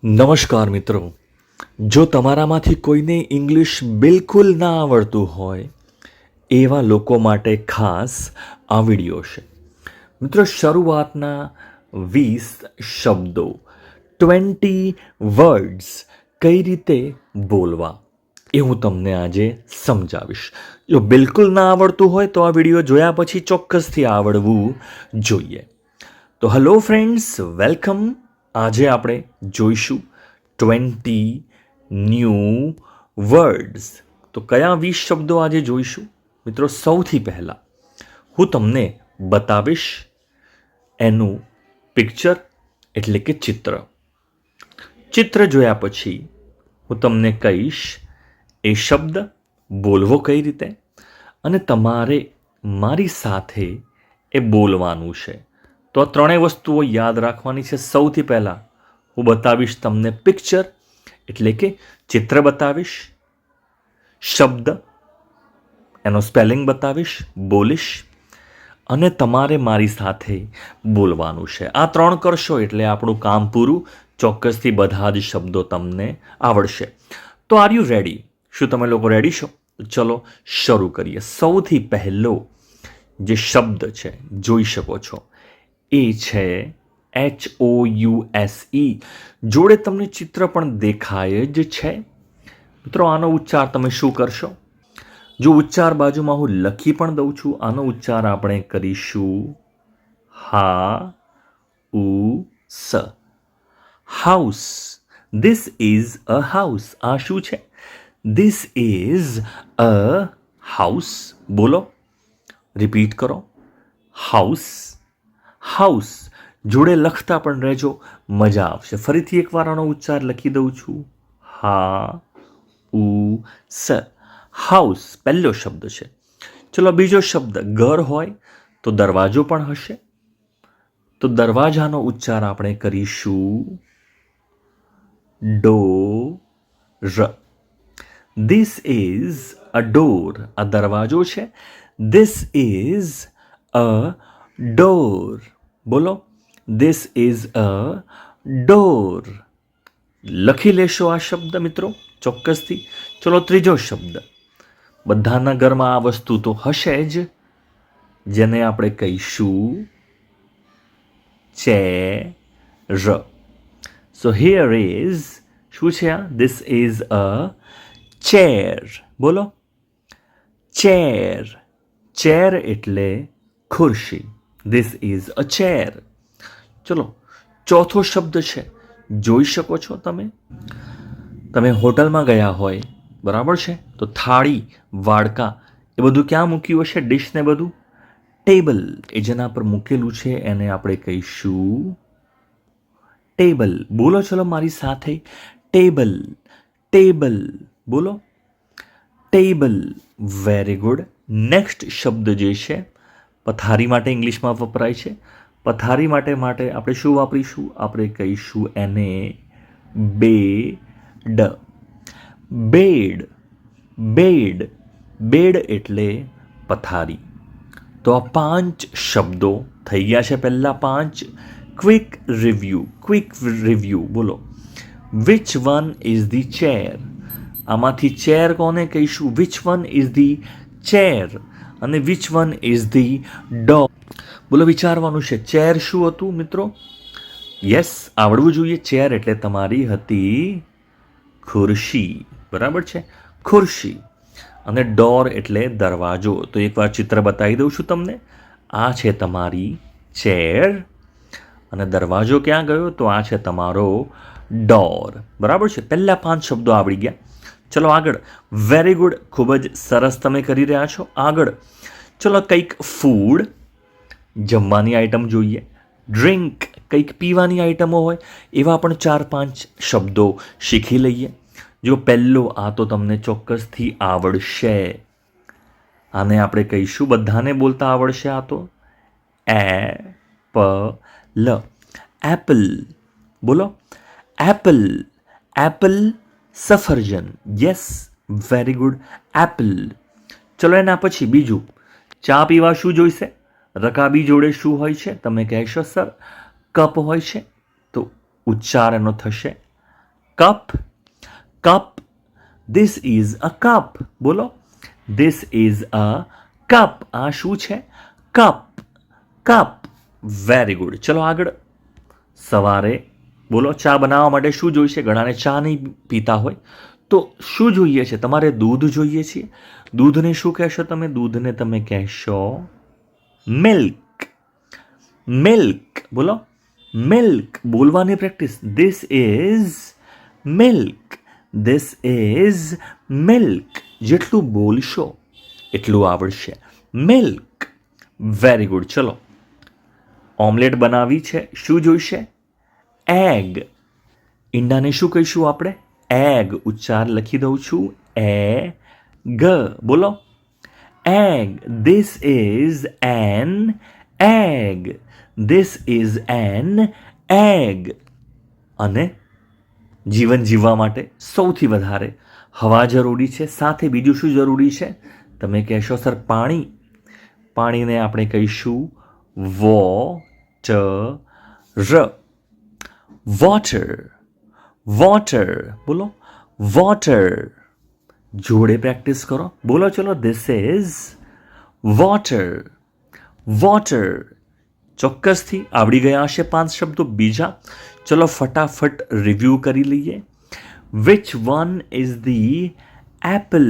નમસ્કાર મિત્રો. જો તમારામાંથી કોઈને ઇંગ્લિશ બિલકુલ ના આવડતું હોય એવા લોકો માટે ખાસ આ વિડીયો છે. મિત્રો, શરૂઆતના 20 શબ્દો 20 વર્ડ્સ કઈ રીતે બોલવા એ હું તમને આજે સમજાવીશ. જો બિલકુલ ના આવડતું હોય તો આ વિડીયો જોયા પછી ચોક્કસથી આવડવું જોઈએ. તો હેલો ફ્રેન્ડ્સ, વેલકમ. આજે આપણે જોઈશું 20 ન્યૂ વર્ડ્સ. તો કયા 20 શબ્દો આજે જોઈશું? મિત્રો, સૌથી પહેલાં હું તમને બતાવીશ એનું પિક્ચર એટલે કે ચિત્ર. ચિત્ર જોયા પછી હું તમને કહીશ એ શબ્દ બોલવો કઈ રીતે, અને તમારે મારી સાથે એ બોલવાનું છે. તો આ ત્રણેય વસ્તુઓ યાદ રાખવાની છે. સૌથી પહેલાં હું બતાવીશ તમને પિક્ચર એટલે કે ચિત્ર બતાવીશ, શબ્દ એનો સ્પેલિંગ બતાવીશ, બોલીશ, અને તમારે મારી સાથે બોલવાનું છે. આ ત્રણ કરશો એટલે આપણું કામ પૂરું. ચોક્કસથી બધા જ શબ્દો તમને આવડશે. તો આર યુ રેડી? શું તમે લોકો રેડી છો? ચલો શરૂ કરીએ. સૌથી પહેલો જે શબ્દ છે જોઈ શકો છો એ છે HOUSE. જોડે તમને ચિત્ર પણ દેખાય જ છે. મિત્રો, આનો ઉચ્ચાર તમે શું કરશો? જો ઉચ્ચાર બાજુમાં હું લખી પણ દઉં છું, આનો ઉચ્ચાર આપણે કરીશું હા ઉ સ. House. This is a house. આ શું છે? This is a house. બોલો, રિપીટ કરો. હાઉસ. હાઉસ. જોડે લખતા પણ રહેજો, મજા આવશે. ફરીથી એકવાર આનો ઉચ્ચાર લખી દઉં છું હા ઉ સ. હાઉસ પહેલો શબ્દ છે. ચલો બીજો શબ્દ ઘર હોય તો દરવાજો પણ હશે. તો દરવાજાનો ઉચ્ચાર આપણે કરીશું door. This is a door. આ દરવાજો છે. This is a door. બોલો, ધીસ ઇઝ અ ડોર. લખી લેશો આ શબ્દ મિત્રો ચોક્કસથી. ચલો ત્રીજો શબ્દ. બધાના ઘરમાં આ વસ્તુ તો હશે જ, જેને આપણે કહીશું ચેર. સો હિયર ઇઝ, શું છે આ? This is a chair. બોલો, ચેર. ચેર એટલે ખુરશી. This is a chair. ચલો ચોથો શબ્દ છે, જોઈ શકો છો તમે હોટલમાં ગયા હોય, બરાબર છે? તો થાળી, વાડકા એ બધું ક્યાં મૂક્યું હશે? ડિશ ને બધું ટેબલ. એ જેના પર મૂકેલું છે એને આપણે કહીશું ટેબલ. બોલો ચલો મારી સાથે, ટેબલ. ટેબલ. બોલો, ટેબલ. Very good. નેક્સ્ટ શબ્દ જે છે પથારી માટે ઇંગ્લિશમાં વપરાય છે. પથારી માટે આપણે શું વાપરીશું? આપણે કહીશું એને બેડ. બેડ. બેડ. બેડ એટલે પથારી. તો આ 5 શબ્દો થઈ ગયા છે. પહેલા 5. Quick review. Quick review. બોલો, which one is the chair? આમાંથી ચેર કોને કહીશું? Which one is the chair અને which one is the dog. બોલો, વિચારવાનું છે. ચેર શું હતું મિત્રો? યસ, આવડવું જોઈએ. ચેર એટલે તમારી હતી ખુરશી, બરાબર છે? ખુરશી. અને ડોર એટલે દરવાજો. તો એકવાર ચિત્ર બતાવી દઉં છું તમને. આ છે તમારી ચેર અને દરવાજો ક્યાં ગયો? તો આ છે તમારો ડોર, બરાબર છે? પહેલા 5 શબ્દો આવડી ગયા. ચલો આગળ. વેરી ગુડ, ખૂબ જ સરસ તમે કરી રહ્યા છો. આગળ ચલો કંઈક ફૂડ, જમવાની આઈટમ જોઈએ. ડ્રિંક, કંઈક પીવાની આઈટમો હોય એવા પણ 4-5 શબ્દો શીખી લઈએ. જો પહેલો, આ તો તમને ચોક્કસથી આવડશે. આને આપણે કહીશું, બધાને બોલતા આવડશે આ તો, એપલ. એપલ. બોલો, એપલ. એપલ. સફરજન. Yes, very good, Apple. ચલો એના પછી બીજું. ચા પીવા શું જોઈશે? રકાબી જોડે શું હોય છે? તમે કહેશો સર કપ હોય છે. તો ઉચ્ચાર એનો થશે cup, cup, this is a cup. બોલો, ધીસ ઇઝ અ કપ. આ શું છે? Cup, cup. Very good. ચલો આગળ. સવારે બોલો, ચા બનાવવા માટે શું જોઈશે? ઘણાને ચા નહીં પીતા હોય તો શું જોઈએ છે? તમારે દૂધ જોઈએ છે. દૂધને શું કહેશો તમે? દૂધને તમે કહેશો મિલ્ક. મિલ્ક. બોલો, મિલ્ક. બોલવાની practice. This is milk. This is milk. જેટલું બોલશો એટલું આવડશે. મિલ્ક. Very good. ચલો, ઓમલેટ બનાવી છે. શું જોઈશે? એગ. ઈંડાને શું કહીશું આપણે? એગ. ઉચ્ચાર લખી દઉં છું. એ ગ. બોલો, egg. This is an egg. This is an egg. અને જીવન જીવવા માટે સૌથી વધારે હવા જરૂરી છે. સાથે બીજું શું જરૂરી છે? તમે કહેશો સર પાણી. પાણીને આપણે કહીશું વોટર. વોટર. વોટર. બોલો, વોટર. જોડે પ્રેક્ટિસ કરો. બોલો ચલો, ધીસ ઇઝ વોટર. વોટર. ચોક્કસથી આવડી ગયા હશે 5 શબ્દો. બીજા ચલો ફટાફટ રિવ્યૂ કરી લઈએ. Which one is the Apple?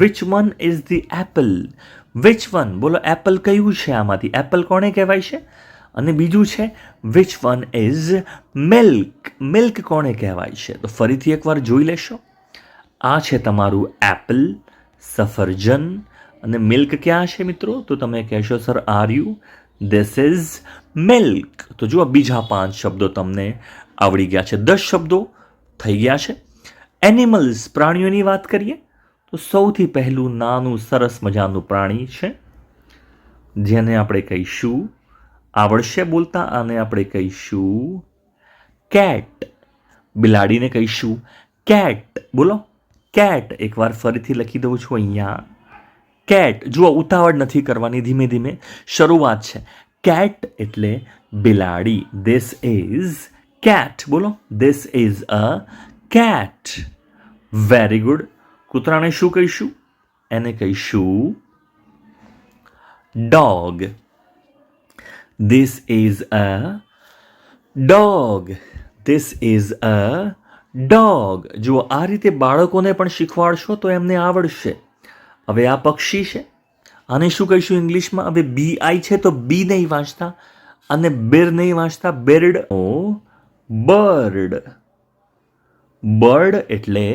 Which one is the Apple? Which one. બોલો, એપલ કયું છે આમાંથી? એપલ કોને કહેવાય છે? અને બીજું છે which one is milk? Milk કોને કહેવાય છે? તો ફરીથી એકવાર જોઈ લેશો. આ છે તમારું એપલ, સફરજન, અને મિલ્ક ક્યાં છે મિત્રો? તો તમે કહેશો સર આર્યુ. This is milk. તો જુઓ, બીજા 5 શબ્દો તમને આવડી ગયા છે. 10 શબ્દો થઈ ગયા છે. એનિમલ્સ, પ્રાણીઓની વાત કરીએ તો સૌથી પહેલું નાનું સરસ મજાનું પ્રાણી છે જેને આપણે કહીશું, આવડશે બોલતા, આને આપણે કહીશું કેટ. બિલાડીને કહીશું કેટ. બોલો, કેટ. એકવાર ફરીથી લખી દઉં છું અહીંયા, કેટ. જુઓ, ઉતાવળ નથી કરવાની, ધીમે ધીમે શરૂઆત છે. કેટ એટલે બિલાડી. This is cat. બોલો, this is a cat. Very good. કૂતરાને શું કહીશું? એને કહીશું dog. This is a dog. This is a dog. જુઓ, આ રીતે બાળકોને પણ શીખવાડશો તો એમને આવડશે. હવે આ પક્ષી છે. આને શું કહીશું ઇંગ્લિશમાં? હવે બી આઈ છે તો બી નહીં વાંચતા અને બેર નહીં વાંચતા. બેર્ડ. ઓ બર્ડ. બર્ડ એટલે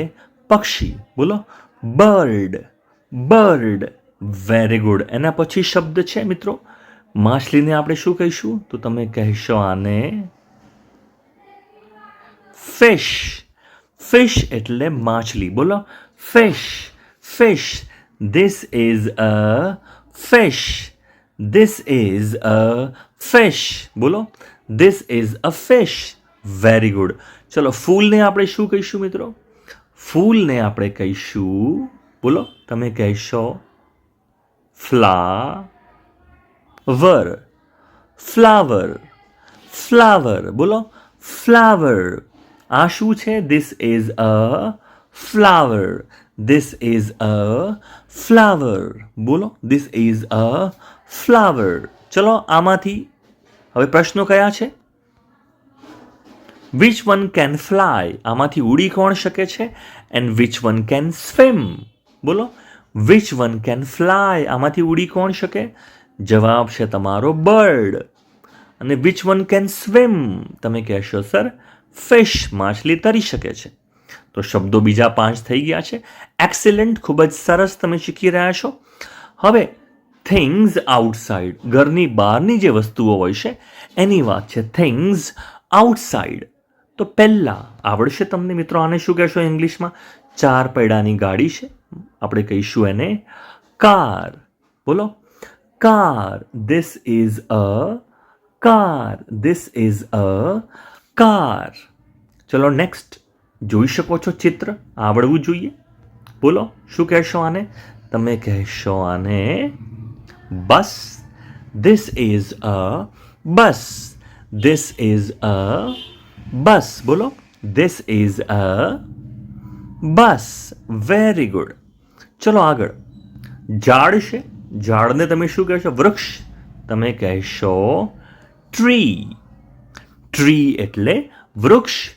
પક્ષી. બોલો, બર્ડ. બર્ડ. Very good. એના પછી શબ્દ છે મિત્રો માછલીને આપણે શું કહીશું? તો તમે કહેશો આને ફિશ. ફિશ એટલે માછલી. બોલો, fish. Fish. This is a fish. This is a fish. બોલો, this is a fish. Very good. ચલો, ફૂલને આપણે શું કહીશું મિત્રો? ફૂલને આપણે કહીશું, બોલો, તમે કહેશો ફ્લાવર. ફ્લાવર. ફ્લાવર. બોલો, ફ્લાવર. આ શું છે? This is a flower. This is a flower. બોલો, ધીસ ઇઝ અ ફ્લાવર. ચલો, આમાંથી હવે પ્રશ્નો કયા છે? Which one can fly? આમાંથી ઉડી કોણ શકે છે? And which one can swim? બોલો, વિચ વન કેન ફ્લાય? આમાંથી ઉડી કોણ શકે? જવાબ છે તમારો બર્ડ. અને વિચ વન કેન સ્વિમ? તમે કહેશો સર ફિશ. માછલી તરી શકે છે. તો શબ્દો બીજા 5 થઈ ગયા છે. એક્સેલન્ટ. ખૂબ જ સરસ તમે શીખી રહ્યા છો. હવે થિંગ્સ આઉટસાઇડ, ઘરની બહારની જે વસ્તુઓ હોય છે એની વાત છે. Things outside. તો પહેલા આવડશે તમને મિત્રો. આને શું કહેશો ઇંગ્લિશમાં? 4 પૈડાની ગાડી છે, આપણે કહીશું એને કાર. બોલો, car. This is a car. This is a car. ચલો નેક્સ્ટ. જોઈ શકો છો ચિત્ર, આવડવું જોઈએ. બોલો, શું કહેશો આને? તમે કહેશો આને bus. This is a bus. This is a bus. બોલો, this is a bus. Very good. ચલો આગળ. ઝાડ છે, ઝાડને તમે શું કહેશો? વૃક્ષ. તમે કહેશો ટ્રી. ટ્રી એટલે વૃક્ષ.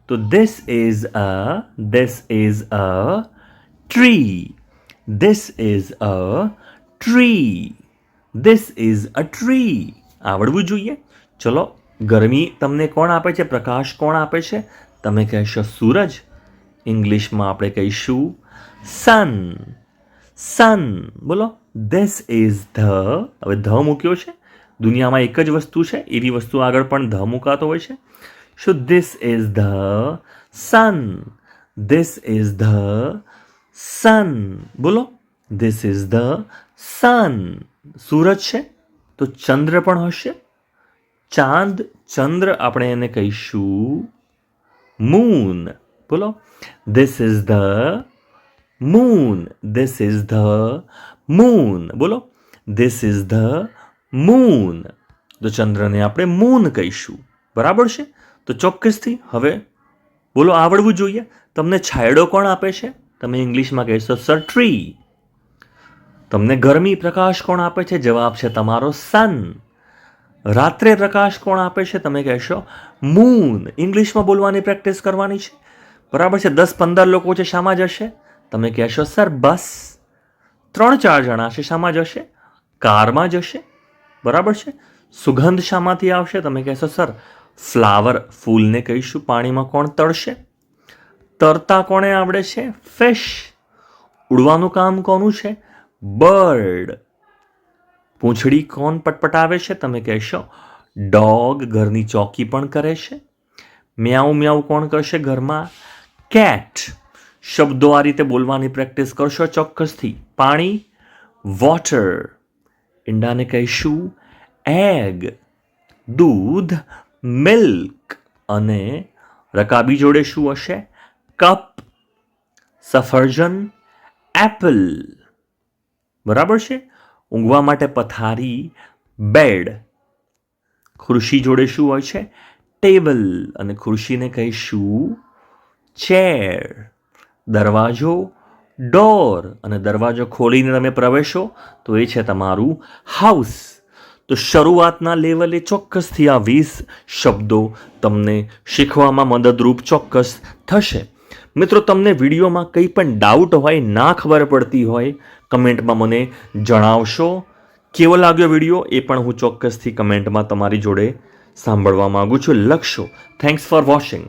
તો this is a tree. This is a tree. This is a tree. આવડવું જોઈએ. ચલો, ગરમી તમને કોણ આપે છે? પ્રકાશ કોણ આપે છે? તમે કહેશો સૂરજ. ઇંગ્લિશમાં આપણે કહીશું સન. સન. બોલો. This is the. હવે ધ મૂક્યો છે. દુનિયામાં એક જ વસ્તુ છે, એવી વસ્તુ આગળ પણ ધ મુકાતો હોય છે. So this is the sun. This is the sun. બોલો. This is the sun. સૂરજ છે તો ચંદ્ર પણ હશે. ચાંદ, ચંદ્ર, આપણે એને કહીશું મૂન. બોલો. This is the moon. This is the moon. બોલો. This is the moon. તો ચંદ્રને આપણે મૂન કહીશું. બરાબર છે. તો ચોક્કસથી હવે બોલો, આવડવું જોઈએ. તમને છાંયડો કોણ આપે છે? તમે ઇંગ્લિશમાં કહેશો સર ટ્રી. તમને ગરમી, પ્રકાશ કોણ આપે છે? જવાબ છે તમારો સન. રાત્રે પ્રકાશ કોણ આપે છે? તમે કહેશો મૂન. ઇંગ્લિશમાં બોલવાની પ્રેક્ટિસ કરવાની છે. બરાબર છે. 10-15 લોકો છે, શામાં જશે? તમે કહેશો સર બસ. 3-4 જણા છે, શામાં જશે? કારમાં જશે. બરાબર છે. સુગંધ શામાંથી આવશે? તમે કહેશો સર ફ્લાવર. ફૂલને કહીશું પાણીમાં કોણ તરશે? તરતા કોણે આવડે છે? ફિશ. ઉડવાનું કામ કોનું છે? બર્ડ. પૂંછડી કોણ પટપટાવે છે? તમે કહેશો ડોગ. ઘરની ચોકી પણ કરે છે. મ્યાઉ મ્યાઉ કોણ કરશે ઘરમાં? કેટ. શબ્દો આ રીતે બોલવાની પ્રેક્ટિસ કરશો ચોક્કસથી. પાણી વોટર. ઈંડાને કહીશું એગ. દૂધ મિલ્ક. અને રકાબી જોડે શું હશે? કપ. સફરજન એપલ. બરાબર છે. ઊંઘવા માટે પથારી બેડ. ખુરશી જોડે શું હોય છે? ટેબલ. અને ખુરશીને કહીશું ચેર. દરવાજો ડોર. અને દરવાજો ખોલીને તમે પ્રવેશો તો એ છે તમારું હાઉસ. તો શરૂઆતના લેવલે ચોક્કસથી આ 20 શબ્દો તમને શીખવામાં મદદરૂપ ચોક્કસ થશે. મિત્રો, તમને વિડીયોમાં કંઈ પણ ડાઉટ હોય, ના ખબર પડતી હોય, કમેન્ટમાં મને જણાવશો. કેવો લાગ્યો વિડીયો એ પણ હું ચોક્કસથી કમેન્ટમાં તમારી જોડે સાંભળવા માગું છું. લખશો. Thanks for watching.